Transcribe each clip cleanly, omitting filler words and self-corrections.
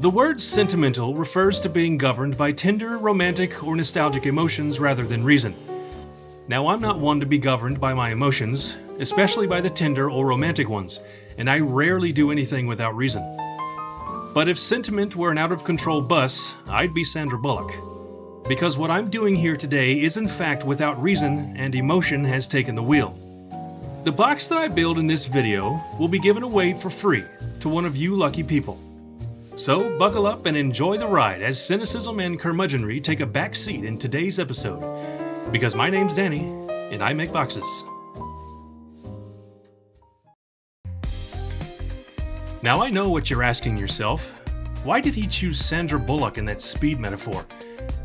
The word sentimental refers to being governed by tender, romantic, or nostalgic emotions rather than reason. Now, I'm not one to be governed by my emotions, especially by the tender or romantic ones, and I rarely do anything without reason. But if sentiment were an out-of-control bus, I'd be Sandra Bullock. Because what I'm doing here today is in fact without reason, and emotion has taken the wheel. The box that I build in this video will be given away for free to one of you lucky people. So buckle up and enjoy the ride as cynicism and curmudgeonry take a back seat in today's episode. Because my name's Danny, and I make boxes. Now I know what you're asking yourself. Why did he choose Sandra Bullock in that speed metaphor?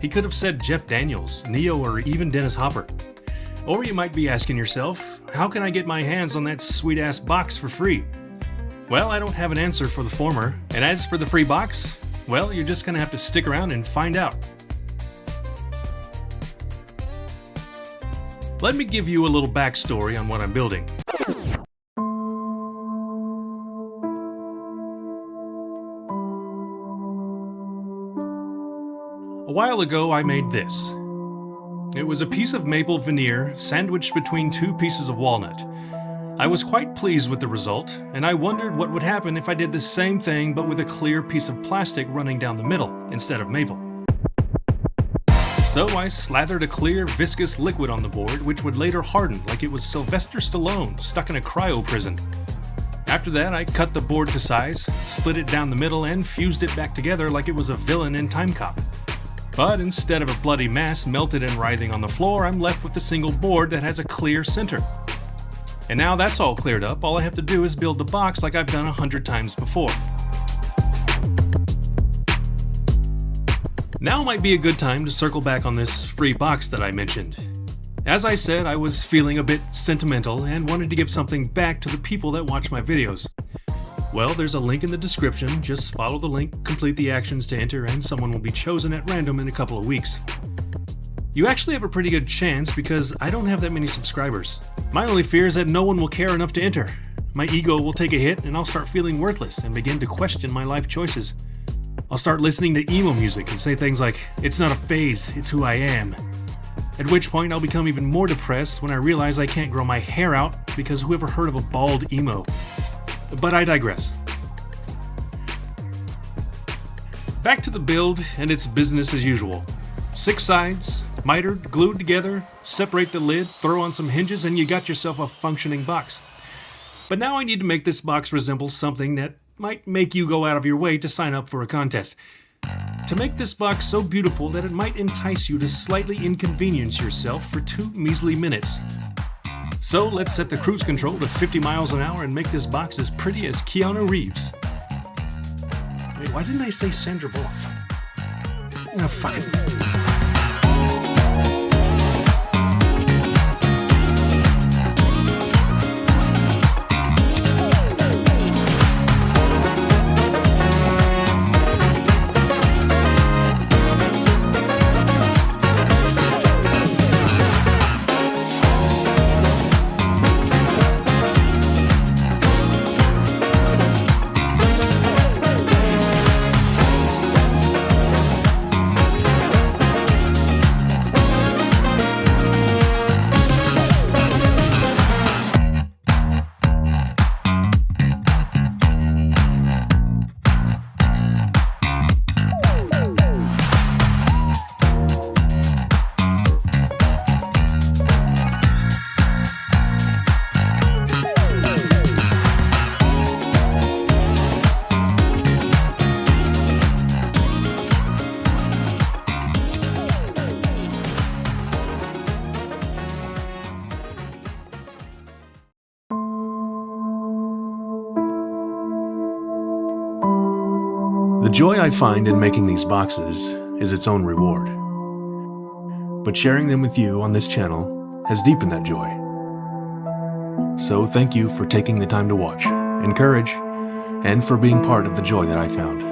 He could have said Jeff Daniels, Neo, or even Dennis Hopper. Or you might be asking yourself, how can I get my hands on that sweet-ass box for free? Well, I don't have an answer for the former, and as for the free box, well, you're just gonna have to stick around and find out. Let me give you a little backstory on what I'm building. A while ago, I made this. It was a piece of maple veneer sandwiched between two pieces of walnut. I was quite pleased with the result, and I wondered what would happen if I did the same thing but with a clear piece of plastic running down the middle instead of maple. So I slathered a clear, viscous liquid on the board, which would later harden like it was Sylvester Stallone stuck in a cryo prison. After that, I cut the board to size, split it down the middle, and fused it back together like it was a villain in Time Cop. But instead of a bloody mass melted and writhing on the floor, I'm left with a single board that has a clear center. And now that's all cleared up, all I have to do is build the box like I've done 100 times before. Now might be a good time to circle back on this free box that I mentioned. As I said, I was feeling a bit sentimental and wanted to give something back to the people that watch my videos. Well, there's a link in the description, just follow the link, complete the actions to enter, and someone will be chosen at random in a couple of weeks. You actually have a pretty good chance because I don't have that many subscribers. My only fear is that no one will care enough to enter. My ego will take a hit and I'll start feeling worthless and begin to question my life choices. I'll start listening to emo music and say things like, "It's not a phase, it's who I am." At which point I'll become even more depressed when I realize I can't grow my hair out because who ever heard of a bald emo? But I digress. Back to the build, and it's business as usual. 6 sides, mitered, glued together, separate the lid, throw on some hinges, and you got yourself a functioning box. But now I need to make this box resemble something that might make you go out of your way to sign up for a contest. To make this box so beautiful that it might entice you to slightly inconvenience yourself for 2 measly minutes. So let's set the cruise control to 50 miles an hour and make this box as pretty as Keanu Reeves. Wait, why didn't I say Sandra Bullock? Oh, fuck it. The joy I find in making these boxes is its own reward. But sharing them with you on this channel has deepened that joy. So thank you for taking the time to watch, encourage, and for being part of the joy that I found.